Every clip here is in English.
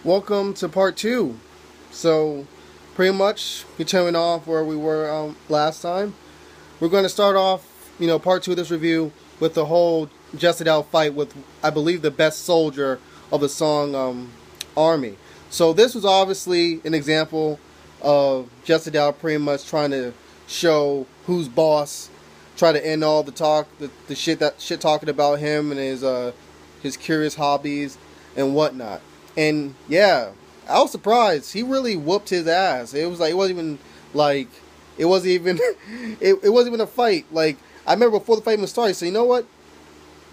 Welcome to part two. So, pretty much continuing off where we were last time. We're going to start off, part two of this review with the whole Justed Out fight with, I believe, the best soldier of the song Army. So this was obviously an example of Justed Out pretty much trying to show who's boss, try to end all the talk, the shit talking about him and his curious hobbies and whatnot. And yeah, I was surprised. He really whooped his ass. It was like it wasn't even it wasn't even a fight. Like, I remember before the fight even started, so you know what?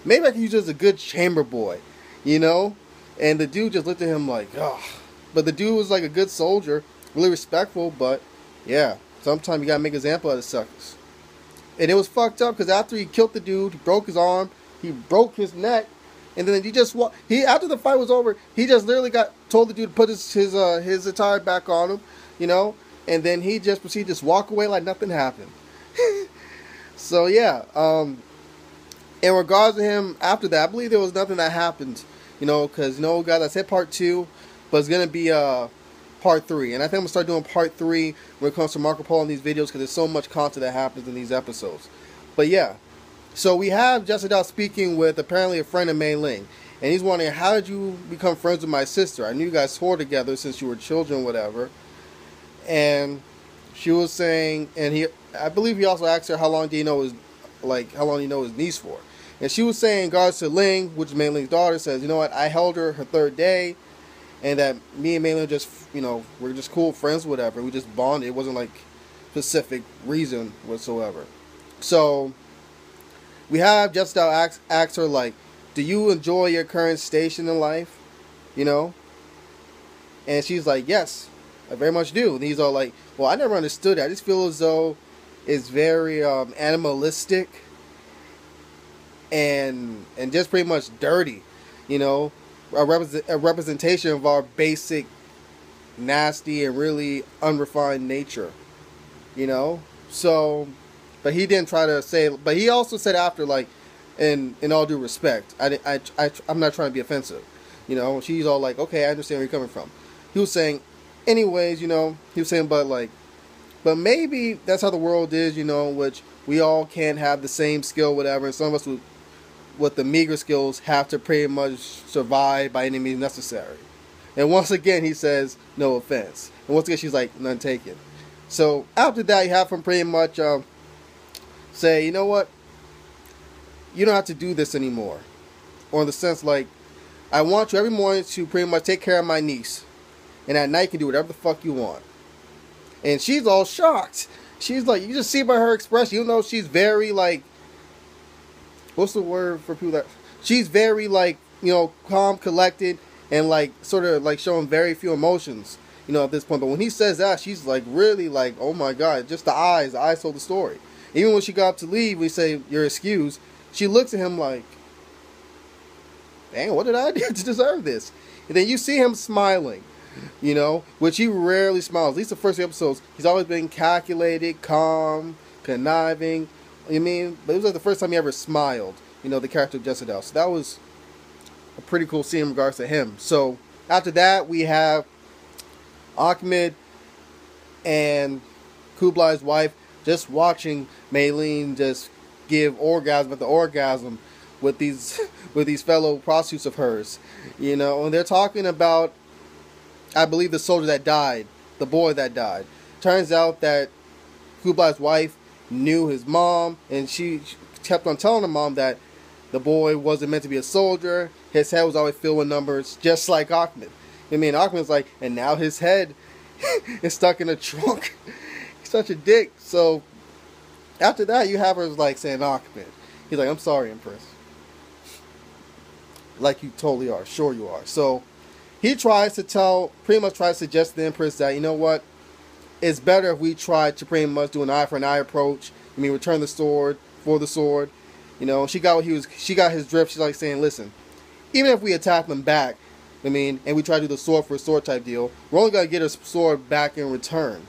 Maybe I can use it as a good chamber boy, And the dude just looked at him like, oh. But the dude was like a good soldier, really respectful. But yeah, sometimes you gotta make an example of the suckers. And it was fucked up because after he killed the dude, he broke his arm, he broke his neck. And then he after the fight was over, he just literally told the dude to put his attire back on him, and then he just proceeded to just walk away like nothing happened. So yeah, in regards to him after that, I believe there was nothing that happened, because guys, I said part two, but it's gonna be part three, and I think I'm gonna start doing part three when it comes to Marco Polo in these videos because there's so much content that happens in these episodes. But yeah. So we have Justed Out speaking with apparently a friend of Mei Ling. And he's wondering, how did you become friends with my sister? I knew you guys toured together since you were children, whatever. And she was saying, and I believe he also asked her how long do you know his niece for? And she was saying in regards to Ling, which is Mei Ling's daughter, says, you know what, I held her third day, and that me and Mei Ling just, we're just cool friends, whatever. We just bonded. It wasn't like specific reason whatsoever. So we have Justed Out ask her, like, do you enjoy your current station in life? And she's like, yes, I very much do. And he's all like, well, I never understood it. I just feel as though it's very animalistic and just pretty much dirty, a representation of our basic, nasty, and really unrefined nature, So, but he didn't try to say, but he also said after, like, in all due respect, I'm not trying to be offensive, She's all like, okay, I understand where you're coming from. He was saying, anyways, he was saying, but maybe that's how the world is, which we all can't have the same skill, whatever, and some of us with the meager skills have to pretty much survive by any means necessary. And once again, he says, no offense. And once again, she's like, none taken. So after that, you have him pretty much say, you know what, you don't have to do this anymore. Or in the sense, like, I want you every morning to pretty much take care of my niece. And at night you can do whatever the fuck you want. And she's all shocked. She's like, you just see by her expression, even though she's very, like, what's the word for people that, she's very, like, calm, collected, and, like, sort of, like, showing very few emotions, at this point. But when he says that, she's, like, really, like, oh my God, just the eyes told the story. Even when she got up to leave, we say, you're excused, she looks at him like, dang, what did I do to deserve this? And then you see him smiling, which he rarely smiles. At least the first few episodes, he's always been calculated, calm, conniving. But it was like the first time he ever smiled, the character of Justed Out. So that was a pretty cool scene in regards to him. So after that, we have Ahmed and Kublai's wife just watching Mei Ling just give orgasm after orgasm with these fellow prostitutes of hers, and they're talking about, I believe, the soldier that died, the boy that died. Turns out that Kublai's wife knew his mom, and she kept on telling her mom that the boy wasn't meant to be a soldier. His head was always filled with numbers, just like Ahmed. Ahmed's like, and now his head is stuck in a trunk. He's such a dick. So after that, you have her like saying, Ahmed. He's like, I'm sorry, Empress. Like, you totally are. Sure you are. So he pretty much tries to suggest to the Empress that, you know what, it's better if we try to pretty much do an eye for an eye approach. Return the sword for the sword. She got his drift. She's like saying, listen, even if we attack them back, and we try to do the sword for a sword type deal, we're only going to get a sword back in return.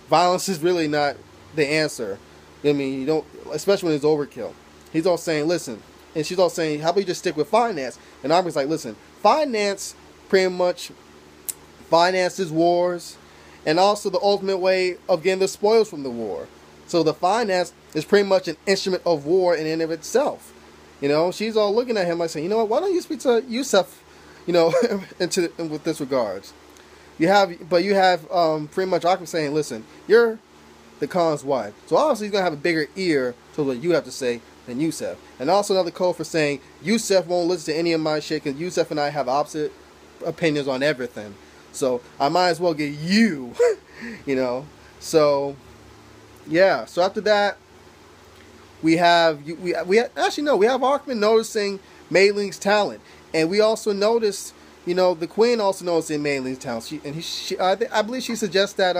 Violence is really not the answer. You don't, especially when it's overkill. He's all saying, listen, and she's all saying, how about you just stick with finance? And Aubrey's like, listen, finance pretty much finances wars, and also the ultimate way of getting the spoils from the war. So the finance is pretty much an instrument of war in and of itself. You know, she's all looking at him like saying, you know what, why don't you speak to Yusuf, you know, with this regards. You have pretty much Akim saying, listen, you're the Khan's wife. So obviously he's going to have a bigger ear to what you have to say than Yusuf. And also another code for saying, Yusuf won't listen to any of my shit because Yusuf and I have opposite opinions on everything. So I might as well get you, you know. So, yeah. So after that, we have Ackman noticing Mei-Ling's talent. And we also noticed, you know, the queen also noticing Mei-Ling's talent. I believe she suggests that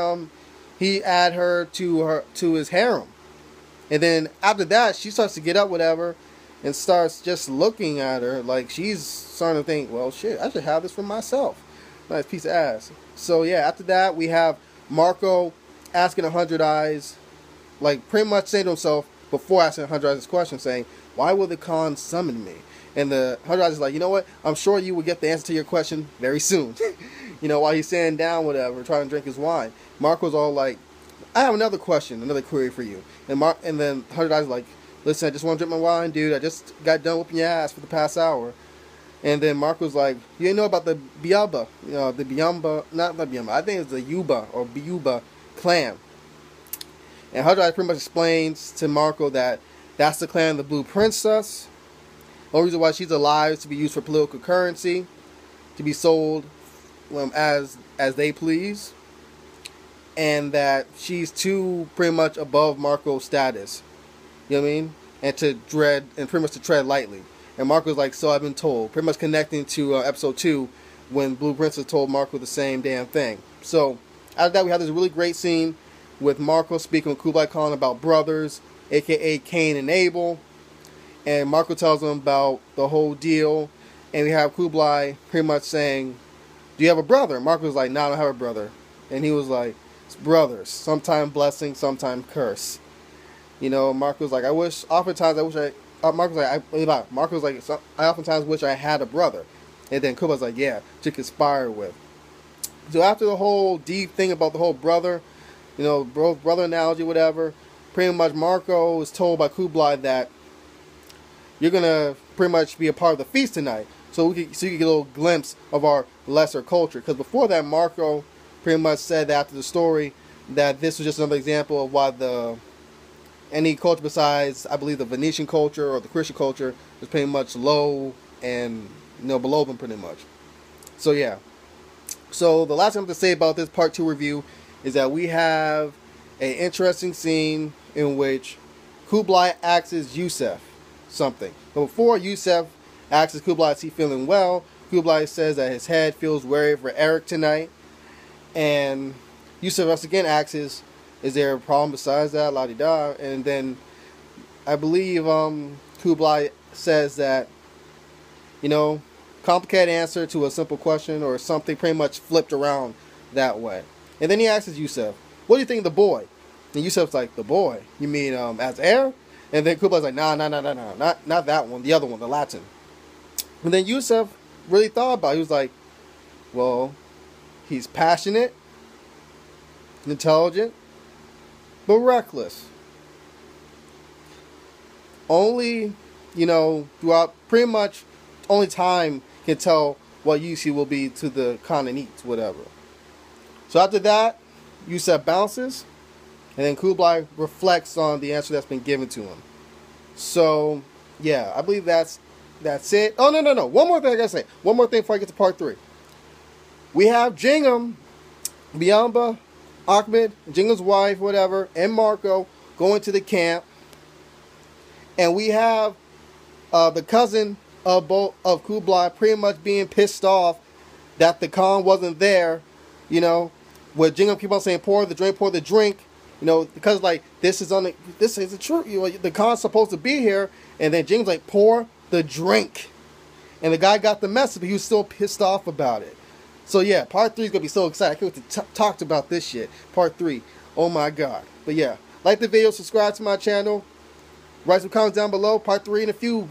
he add her to his harem. And then after that, she starts to get up, whatever, and starts just looking at her like she's starting to think, well, shit, I should have this for myself. Nice piece of ass. So yeah, after that, we have Marco asking 100 Eyes, like pretty much saying to himself before asking 100 Eyes this question, saying, why will the Khan summon me? And the 100 Eyes is like, you know what? I'm sure you will get the answer to your question very soon. You know, while he's sitting down, whatever, trying to drink his wine. Marco's all like, I have another question, another query for you. And then 100 Eyes is like, listen, I just want to drink my wine, dude. I just got done whooping your ass for the past hour. And then Marco's like, you didn't know about the Biamba, you know, the Biamba, not the Biamba, I think it's the Yuba or Biuba clan. And 100 Eyes pretty much explains to Marco that that's the clan of the Blue Princess. The only reason why she's alive is to be used for political currency, to be sold as they please. And that she's too pretty much above Marco's status. You know what I mean? And pretty much to tread lightly. And Marco's like, so I've been told. Pretty much connecting to episode 2 when Blue Princess told Marco the same damn thing. So after that, we have this really great scene with Marco speaking with Kublai Khan about brothers, a.k.a. Cain and Abel. And Marco tells him about the whole deal. And we have Kublai pretty much saying, do you have a brother? And Marco's like, no, I don't have a brother. And he was like, it's brothers. Sometime blessing, sometime curse. You know, Marco's like, I oftentimes wish I had a brother. And then Kublai's like, yeah, to conspire with. So after the whole deep thing about the whole brother, you know, brother analogy, whatever, pretty much Marco is told by Kublai that you're going to pretty much be a part of the feast tonight. So you can get a little glimpse of our lesser culture. Because before that, Marco pretty much said after the story that this was just another example of why any culture besides, I believe, the Venetian culture or the Christian culture is pretty much low and, you know, below them pretty much. So yeah. So the last thing I have to say about this part 2 review is that we have an interesting scene in which Kublai asks Yusuf something. But before Yusuf asks Kublai, is he feeling well? Kublai says that his head feels worried for Eric tonight. And Yusuf once again asks, is there a problem besides that? La-di-da. And then I believe Kublai says that, you know, complicated answer to a simple question or something pretty much flipped around that way. And then he asks Yusuf, what do you think of the boy? And Yusuf's like, the boy? You mean as heir? And then Kublai's like, no, not that one, the other one, the Latin. And then Yusuf really thought about it. He was like, well, he's passionate, intelligent, but reckless. Only, you know, throughout pretty much only time can tell what use he will be to the Khananites, whatever. So after that, Yusuf bounces, and then Kublai reflects on the answer that's been given to him. So, yeah, I believe that's it. Oh, no. One more thing I gotta say. One more thing before I get to part 3. We have Jingham, Biamba, Ahmed, Jingham's wife, whatever, and Marco going to the camp. And we have the cousin of Kublai pretty much being pissed off that the Khan wasn't there, you know, where Jingham keep on saying, pour the drink, you know, because like, this is the truth, you know, the Khan's supposed to be here, and then Jingham's like, pour the drink. And the guy got the message, but he was still pissed off about it. So yeah, part 3 is going to be so exciting. I can't wait to talk about this shit. Part 3. Oh my god. But yeah, like the video, subscribe to my channel, write some comments down below. Part 3 in a few